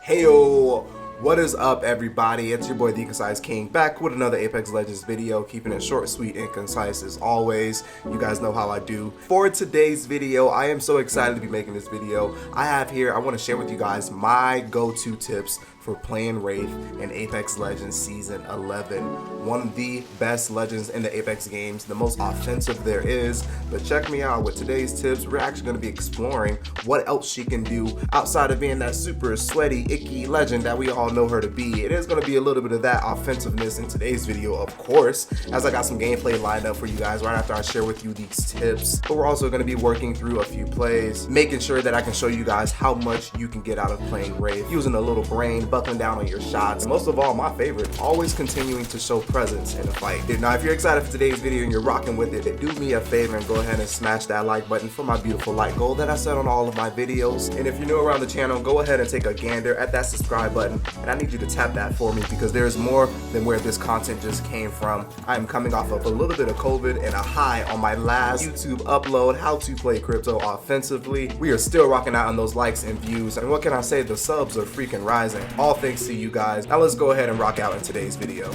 Heyo, what is up everybody? It's your boy TheeConciseKing back with another Apex Legends video, keeping it short, sweet, and concise as always. You guys know how I do. For today's video, I am so excited to be making this video. I want to share with you guys my go-to tips for playing Wraith in Apex Legends Season 11. One of the best legends in the Apex games, the most offensive there is. But check me out, with today's tips, we're actually going to be exploring what else she can do outside of being that super sweaty, icky legend that we all know her to be. It is going to be a little bit of that offensiveness in today's video, of course, as I got some gameplay lined up for you guys right after I share with you these tips. But we're also going to be working through a few plays, making sure that I can show you guys how much you can get out of playing Wraith, using a little brain, buckling down on your shots. Most of all, my favorite, always continuing to show presence in a fight. Now, if you're excited for today's video and you're rocking with it, do me a favor and go ahead and smash that like button for my beautiful like goal that I set on all of my videos. And if you're new around the channel, go ahead and take a gander at that subscribe button, and I need you to tap that for me because there's more than where this content just came from. I am coming off of a little bit of COVID and a high on my last YouTube upload, how to play crypto offensively. We are still rocking out on those likes and views, and what can I say, the subs are freaking rising. All thanks to you guys. Now let's go ahead and rock out in today's video.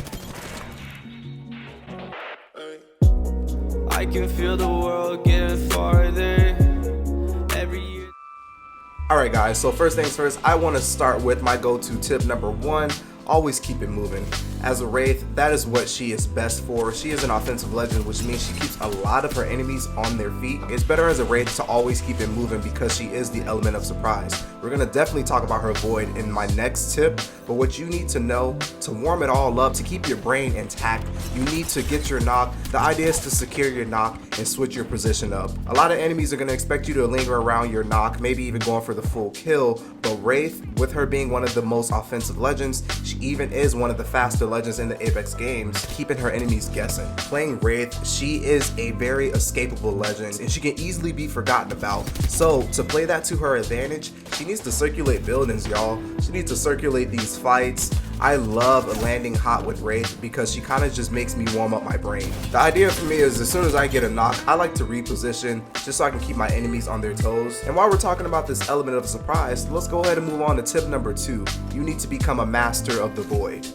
I can feel the world getting farther every year. Alright guys, so first things first, I want to start with my go-to tip number one. Always keep it moving. As a Wraith, that is what she is best for. She is an offensive legend, which means she keeps a lot of her enemies on their feet. It's better as a Wraith to always keep it moving because she is the element of surprise. We're going to definitely talk about her Void in my next tip, but what you need to know to warm it all up, to keep your brain intact, you need to get your knock. The idea is to secure your knock and switch your position up. A lot of enemies are going to expect you to linger around your knock, maybe even going for the full kill, but Wraith, with her being one of the most offensive legends, she even is one of the faster legends in the Apex games, keeping her enemies guessing. Playing Wraith, she is a very escapable legend and she can easily be forgotten about. So to play that to her advantage, she needs to circulate buildings, y'all. She needs to circulate these fights. I love landing hot with Wraith because she kind of just makes me warm up my brain. The idea for me is as soon as I get a knock, I like to reposition just so I can keep my enemies on their toes. And while we're talking about this element of surprise, let's go ahead and move on to tip number two. You need to become a master of the Void.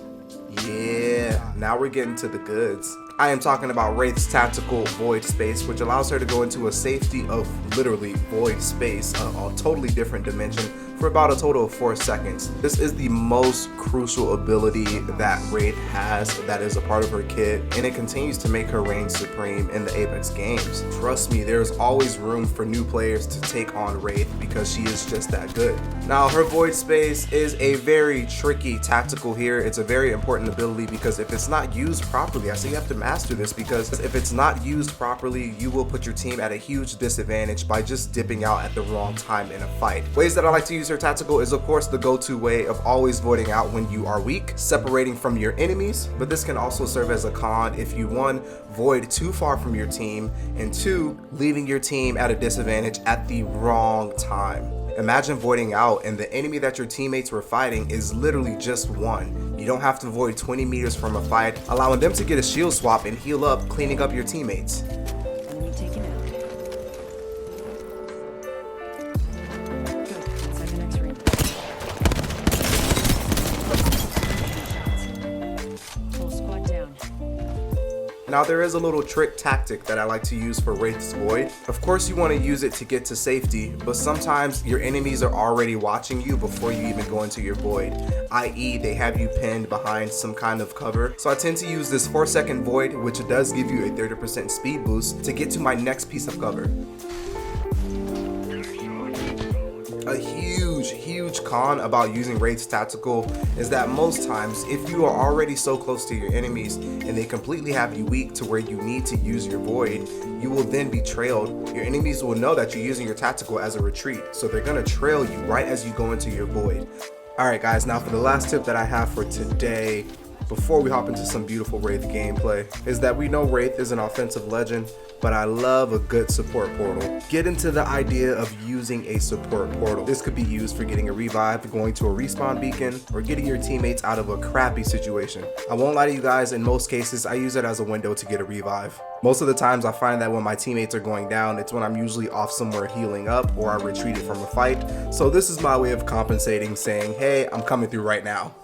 Yeah, now we're getting to the goods. I am talking about Wraith's tactical Void space, which allows her to go into a safety of literally void space, a totally different dimension, for about a total of 4 seconds. This is the most crucial ability that Wraith has that is a part of her kit, and it continues to make her reign supreme in the Apex games. Trust me, there's always room for new players to take on Wraith because she is just that good. Now, her Void space is a very tricky tactical here. It's a very important ability because if it's not used properly, I say you have to master this, because if it's not used properly, you will put your team at a huge disadvantage by just dipping out at the wrong time in a fight. Ways that I like to use her tactical is of course the go-to way of always voiding out when you are weak, separating from your enemies, but this can also serve as a con if you, one, void too far from your team, and two, leaving your team at a disadvantage at the wrong time. Imagine voiding out and the enemy that your teammates were fighting is literally just one. You don't have to void 20 meters from a fight, allowing them to get a shield swap and heal up, cleaning up your teammates. Enemy taken out. Good. Inside the next ring. Whole squad down. Now there is a little trick tactic that I like to use for Wraith's Void. Of course you want to use it to get to safety, but sometimes your enemies are already watching you before you even go into your Void, i.e. they have you pinned behind some kind of cover. So I tend to use this 4-second Void, which does give you a 30% speed boost, to get to my next piece of cover. A huge con about using Wraith's tactical is that most times, if you are already so close to your enemies and they completely have you weak to where you need to use your Void, you will then be trailed. Your enemies will know that you're using your tactical as a retreat, so they're gonna trail you right as you go into your Void. Alright guys, now for the last tip that I have for today, before we hop into some beautiful Wraith gameplay is that we know Wraith is an offensive legend, but I love a good support portal. Get into the idea of using a support portal. This could be used for getting a revive, going to a respawn beacon, or getting your teammates out of a crappy situation. I won't lie to you guys, in most cases I use it as a window to get a revive. Most of the times I find that when my teammates are going down, it's when I'm usually off somewhere healing up or I retreated from a fight. So this is my way of compensating, saying, hey, I'm coming through right now.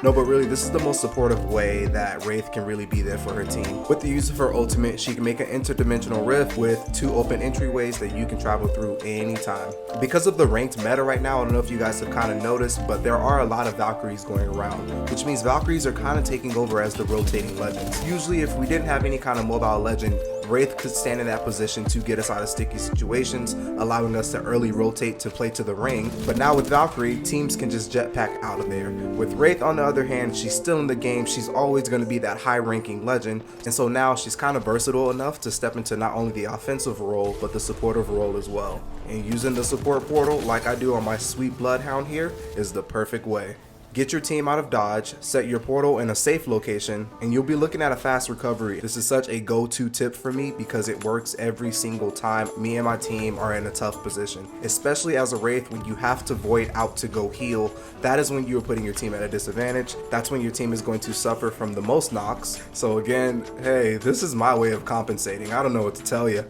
No, but really, this is the most supportive way that Wraith can really be there for her team. With the use of her ultimate, she can make an interdimensional rift with 2 open entryways that you can travel through anytime. Because of the ranked meta right now, I don't know if you guys have kind of noticed, but there are a lot of Valkyries going around, which means Valkyries are kind of taking over as the rotating legends. Usually, if we didn't have any kind of mobile legend, Wraith could stand in that position to get us out of sticky situations, allowing us to early rotate to play to the ring. But now with Valkyrie, teams can just jetpack out of there. With Wraith, on the other hand, she's still in the game. She's always going to be that high-ranking legend, and so now she's kind of versatile enough to step into not only the offensive role, but the supportive role as well. And using the support portal, like I do on my sweet Bloodhound here, is the perfect way. Get your team out of dodge, set your portal in a safe location, and you'll be looking at a fast recovery. This is such a go-to tip for me because it works every single time me and my team are in a tough position. Especially as a Wraith, when you have to void out to go heal, that is when you're putting your team at a disadvantage. That's when your team is going to suffer from the most knocks. So again, hey, this is my way of compensating. I don't know what to tell you.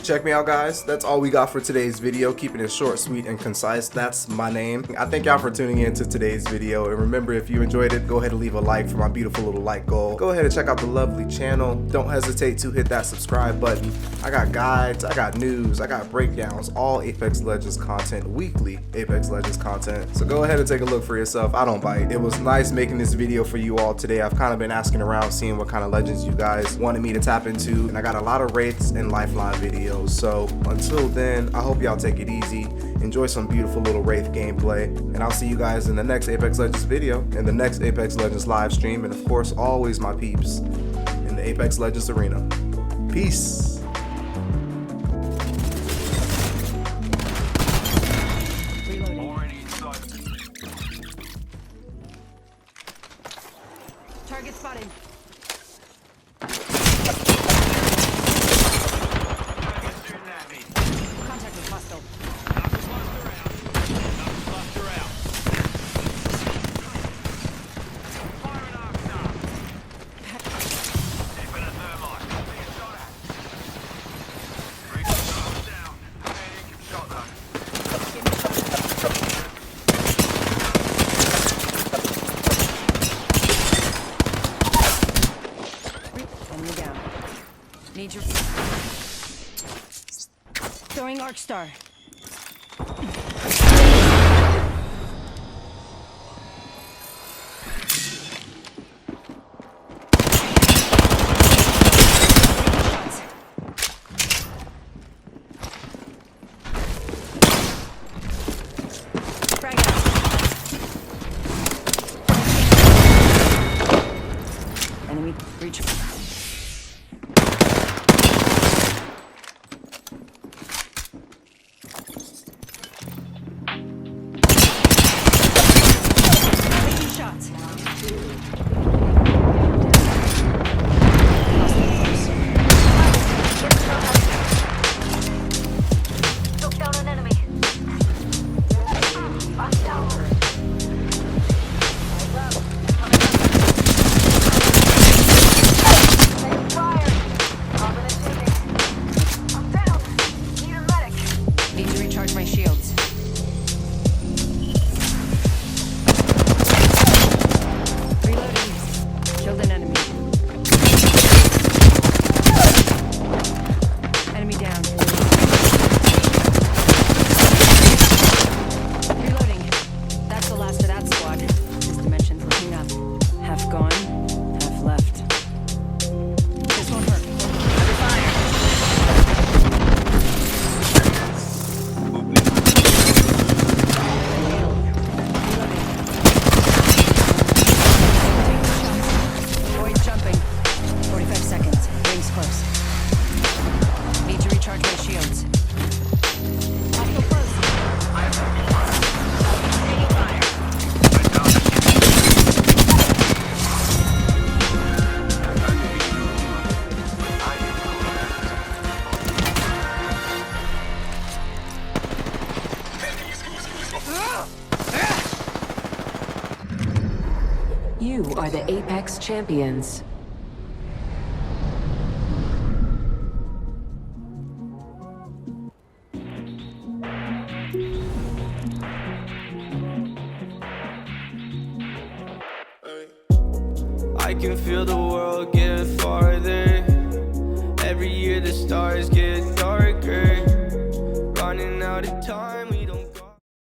Check me out, guys. That's all we got for today's video. Keeping it short, sweet, and concise. That's my name. I thank y'all for tuning in to today's video. And remember, if you enjoyed it, go ahead and leave a like for my beautiful little like goal. Go ahead and check out the lovely channel. Don't hesitate to hit that subscribe button. I got guides, I got news, I got breakdowns, all Apex Legends content, weekly Apex Legends content. So go ahead and take a look for yourself. I don't bite. It was nice making this video for you all today. I've kind of been asking around, seeing what kind of legends you guys wanted me to tap into. And I got a lot of Wraiths and Lifeline videos. So until then, I hope y'all take it easy, enjoy some beautiful little Wraith gameplay, and I'll see you guys in the next Apex Legends video, in the next Apex Legends live stream, and of course, always my peeps in the Apex Legends arena. Peace. Reloading. Target spotted. Contact with hostile. Enemy down. Need your throwing arc star. Frag out. Enemy reach. Shots. Took down an enemy. I'm down. You are the Apex Champions. I can feel the world getting farther